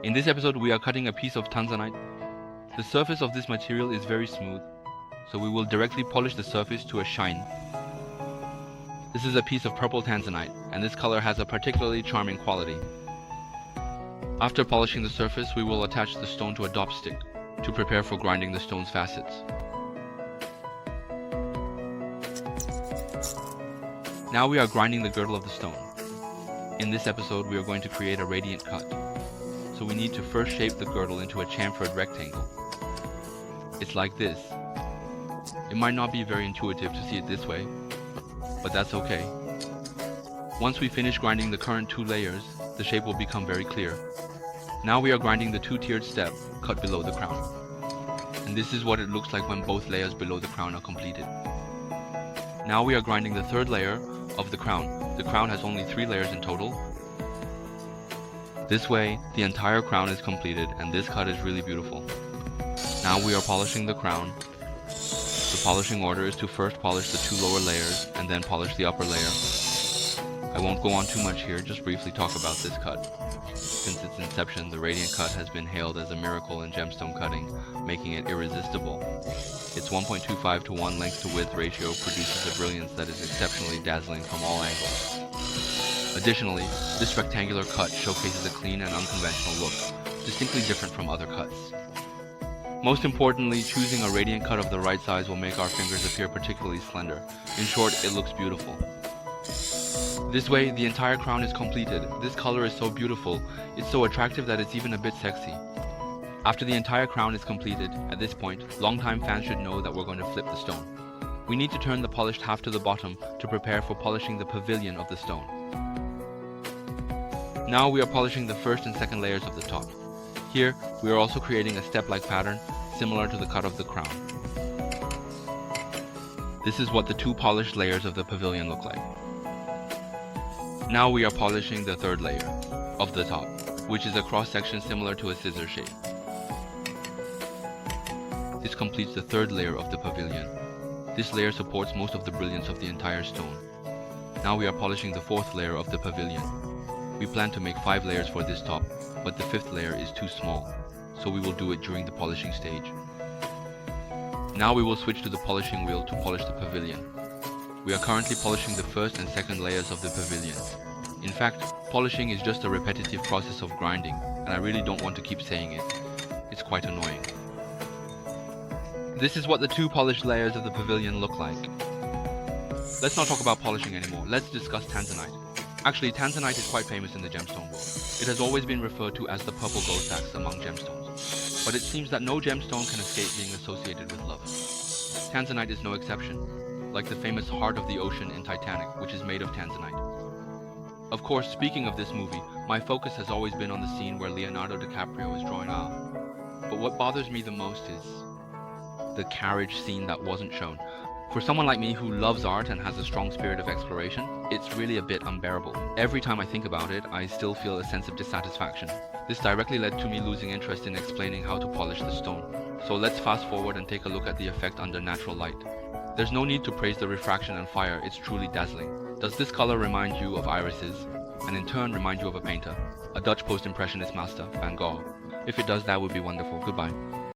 In this episode, we are cutting a piece of Tanzanite. The surface of this material is very smooth, so we will directly polish the surface to a shine. This is a piece of purple Tanzanite, and this color has a particularly charming quality. After polishing the surface, we will attach the stone to a dop stick to prepare for grinding the stone's facets. Now we are grinding the girdle of the stone. In this episode, we are going to create a radiant cut. So we need to first shape the girdle into a chamfered rectangle. It's like this. It might not be very intuitive to see it this way, but that's okay. Once we finish grinding the current 2 layers, the shape will become very clear. Now we are grinding the 2-tiered step cut below the crown. And this is what it looks like when both layers below the crown are completed. Now we are grinding the 3rd layer of the crown. The crown has only 3 layers in total. This way, the entire crown is completed, and this cut is really beautiful. Now we are polishing the crown. The polishing order is to first polish the 2 lower layers, and then polish the upper layer. I won't go on too much here, just briefly talk about this cut. Since its inception, the radiant cut has been hailed as a miracle in gemstone cutting, making it irresistible. Its 1.25 to 1 length to width ratio produces a brilliance that is exceptionally dazzling from all angles. Additionally, this rectangular cut showcases a clean and unconventional look, distinctly different from other cuts. Most importantly, choosing a radiant cut of the right size will make our fingers appear particularly slender. In short, it looks beautiful. This way, the entire crown is completed. This color is so beautiful, it's so attractive that it's even a bit sexy. After the entire crown is completed, at this point, longtime fans should know that we're going to flip the stone. We need to turn the polished half to the bottom to prepare for polishing the pavilion of the stone. Now we are polishing the 1st and 2nd layers of the top. Here, we are also creating a step-like pattern, similar to the cut of the crown. This is what the 2 polished layers of the pavilion look like. Now we are polishing the 3rd layer of the top, which is a cross-section similar to a scissor shape. This completes the 3rd layer of the pavilion. This layer supports most of the brilliance of the entire stone. Now we are polishing the 4th layer of the pavilion. We plan to make 5 layers for this top, but the 5th layer is too small, so we will do it during the polishing stage. Now we will switch to the polishing wheel to polish the pavilion. We are currently polishing the 1st and 2nd layers of the pavilion. In fact, polishing is just a repetitive process of grinding, and I really don't want to keep saying it. It's quite annoying. This is what the 2 polished layers of the pavilion look like. Let's not talk about polishing anymore, let's discuss Tanzanite. Actually, Tanzanite is quite famous in the gemstone world. It has always been referred to as the purple gold sacks among gemstones. But it seems that no gemstone can escape being associated with love. Tanzanite is no exception, like the famous Heart of the Ocean in Titanic, which is made of Tanzanite. Of course, speaking of this movie, my focus has always been on the scene where Leonardo DiCaprio is drawing out. But what bothers me the most is the carriage scene that wasn't shown. For someone like me who loves art and has a strong spirit of exploration, it's really a bit unbearable. Every time I think about it, I still feel a sense of dissatisfaction. This directly led to me losing interest in explaining how to polish the stone. So let's fast forward and take a look at the effect under natural light. There's no need to praise the refraction and fire, it's truly dazzling. Does this color remind you of irises, and in turn remind you of a painter, a Dutch post-impressionist master, Van Gogh? If it does, that would be wonderful. Goodbye.